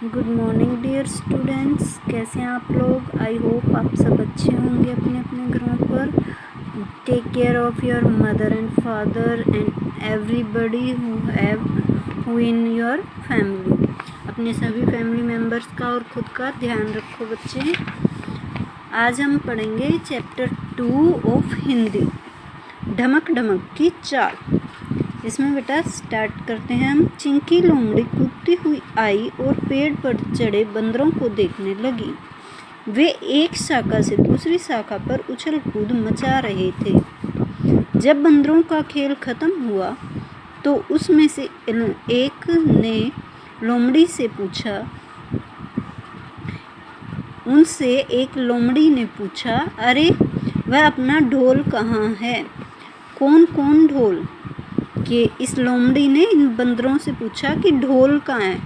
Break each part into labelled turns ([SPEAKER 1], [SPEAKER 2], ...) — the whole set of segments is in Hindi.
[SPEAKER 1] गुड मॉर्निंग डियर स्टूडेंट्स, कैसे हैं आप लोग। आई होप आप सब अच्छे होंगे अपने अपने घरों पर। Take care of your mother and father and everybody who in your family. अपने सभी फैमिली मेम्बर्स का और ख़ुद का ध्यान रखो बच्चे। आज हम पढ़ेंगे चैप्टर 2 ऑफ हिंदी, ढमक ढमक की चाल। इसमें बेटा स्टार्ट करते हैं हम। चिंकी लोमड़ी कूदती हुई आई और पेड़ पर चढ़े बंदरों को देखने लगी। वे एक शाखा से दूसरी शाखा पर उछल कूद मचा रहे थे। जब बंदरों का खेल खत्म हुआ तो उसमें से एक ने लोमड़ी से पूछा अरे वह अपना ढोल कहाँ है। कौन कौन ढोल? कि इस लोमड़ी ने इन बंदरों से पूछा कि ढोल कहाँ है।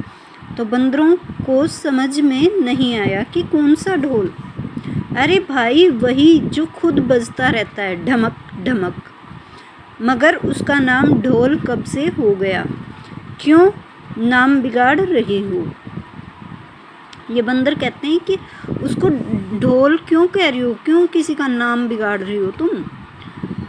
[SPEAKER 1] तो बंदरों को समझ में नहीं आया कि कौन सा ढोल। अरे भाई, वही जो खुद बजता रहता है, ढमक ढमक। मगर उसका नाम ढोल कब से हो गया? क्यों नाम बिगाड़ रही हो? ये बंदर कहते हैं कि उसको ढोल क्यों कह रही हो, क्यों किसी का नाम बिगाड़ रही हो तुम।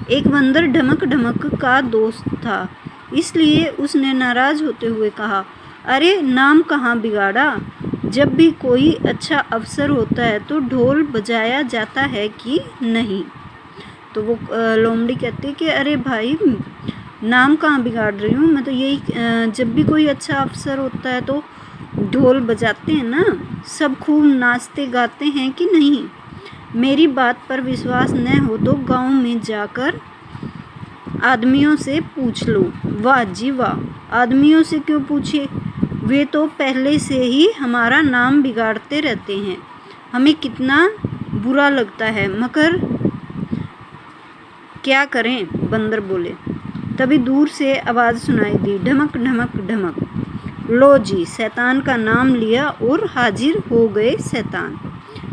[SPEAKER 1] एक बंदर ढमक ढमक का दोस्त था, इसलिए उसने नाराज होते हुए कहा, अरे नाम कहाँ बिगाड़ा। जब भी कोई अच्छा अवसर होता है तो ढोल बजाया जाता है कि नहीं। तो वो लोमड़ी कहती है कि अरे भाई, नाम कहाँ बिगाड़ रही हूँ मैं तो यही जब भी कोई अच्छा अवसर होता है तो ढोल बजाते हैं ना, सब खूब नाचते गाते हैं कि नहीं। मेरी बात पर विश्वास न हो तो गांव में जाकर आदमियों से पूछ लो। वाह जी वाह, आदमियों से क्यों पूछे, वे तो पहले से ही हमारा नाम बिगाड़ते रहते हैं, हमें कितना बुरा लगता है, मगर क्या करें। बंदर बोले। तभी दूर से आवाज़ सुनाई दी, ढमक ढमक ढमक। लो जी, शैतान का नाम लिया और हाजिर हो गए शैतान।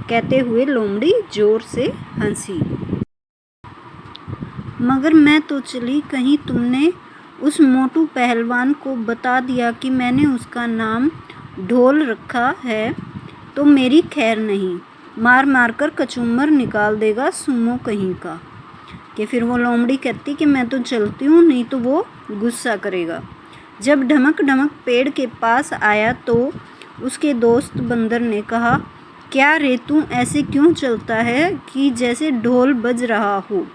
[SPEAKER 1] कहते हुए लोमड़ी जोर से हंसी। मगर मैं तो चली, कहीं तुमने उस मोटू पहलवान को बता दिया कि मैंने उसका नाम ढोल रखा है तो मेरी खैर नहीं, मार मार कर कचूमर निकाल देगा सुमो कहीं का। कि फिर वो लोमड़ी कहती कि मैं तो चलती हूँ, नहीं तो वो गुस्सा करेगा। जब ढमक ढमक पेड़ के पास आया तो उसके दोस्त बंदर ने कहा, क्या रे, तू ऐसे क्यों चलता है कि जैसे ढोल बज रहा हो।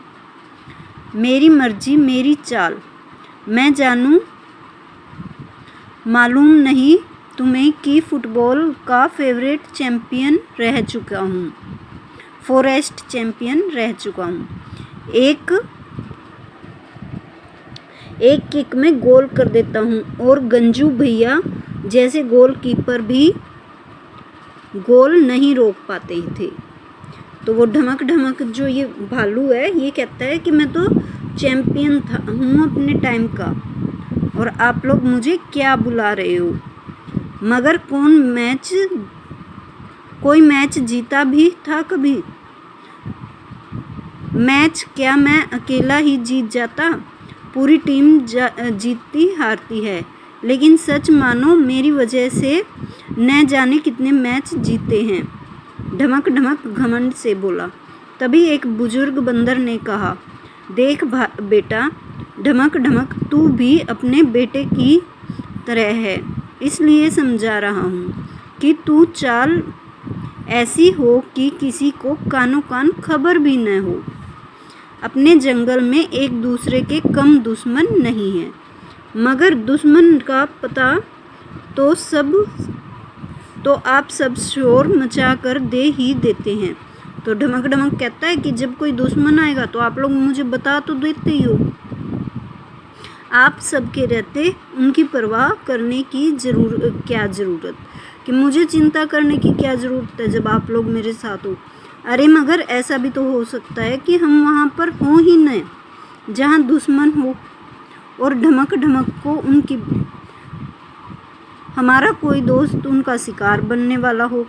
[SPEAKER 1] मेरी मर्जी मेरी चाल, मैं जानूं। मालूम नहीं तुम्हें कि फुटबॉल का फेवरेट चैम्पियन रह चुका हूँ, फॉरेस्ट चैम्पियन रह चुका हूँ। एक किक में गोल कर देता हूँ और गंजू भैया जैसे गोलकीपर भी गोल नहीं रोक पाते थे। तो वो ढमक ढमक जो ये भालू है, ये कहता है कि मैं तो चैम्पियन हूँ अपने टाइम का, और आप लोग मुझे क्या बुला रहे हो। मगर कोई मैच जीता भी था कभी? मैच क्या मैं अकेला ही जीत जाता? पूरी टीम जीतती हारती है, लेकिन सच मानो मेरी वजह से न जाने कितने मैच जीते हैं। ढमक ढमक घमंड से बोला। तभी एक बुजुर्ग बंदर ने कहा, देख बेटा, ढमक ढमक तू भी अपने बेटे की तरह है, इसलिए समझा रहा हूँ कि तू चाल ऐसी हो कि किसी को कानो कान खबर भी न हो। अपने जंगल में एक दूसरे के कम दुश्मन नहीं है, मगर दुश्मन का पता तो आप सब शोर मचा कर दे ही देते हैं। तो ढमक ढमक कहता है कि जब कोई दुश्मन आएगा तो आप लोग मुझे बता तो देते ही हो। आप सबके रहते उनकी परवाह करने की क्या ज़रूरत, कि मुझे चिंता करने की क्या ज़रूरत है जब आप लोग मेरे साथ हो। अरे मगर ऐसा भी तो हो सकता है कि हम वहाँ पर हों ही न जहाँ दुश्मन हो, और ढमक ढमक को हमारा कोई दोस्त उनका शिकार बनने वाला हो।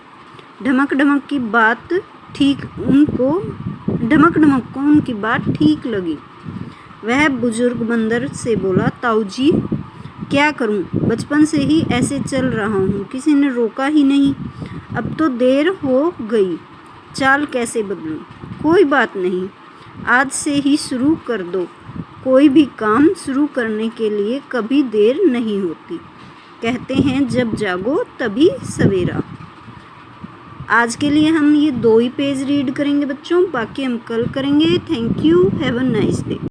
[SPEAKER 1] ढमक ढमक को उनकी बात ठीक लगी। वह बुजुर्ग बंदर से बोला, ताऊ जी, क्या करूं, बचपन से ही ऐसे चल रहा हूं, किसी ने रोका ही नहीं। अब तो देर हो गई, चाल कैसे बदलूं? कोई बात नहीं, आज से ही शुरू कर दो। कोई भी काम शुरू करने के लिए कभी देर नहीं होती। कहते हैं जब जागो तभी सवेरा। आज के लिए हम ये 2 ही पेज रीड करेंगे बच्चों, बाकी हम कल करेंगे। Thank you, have a nice day.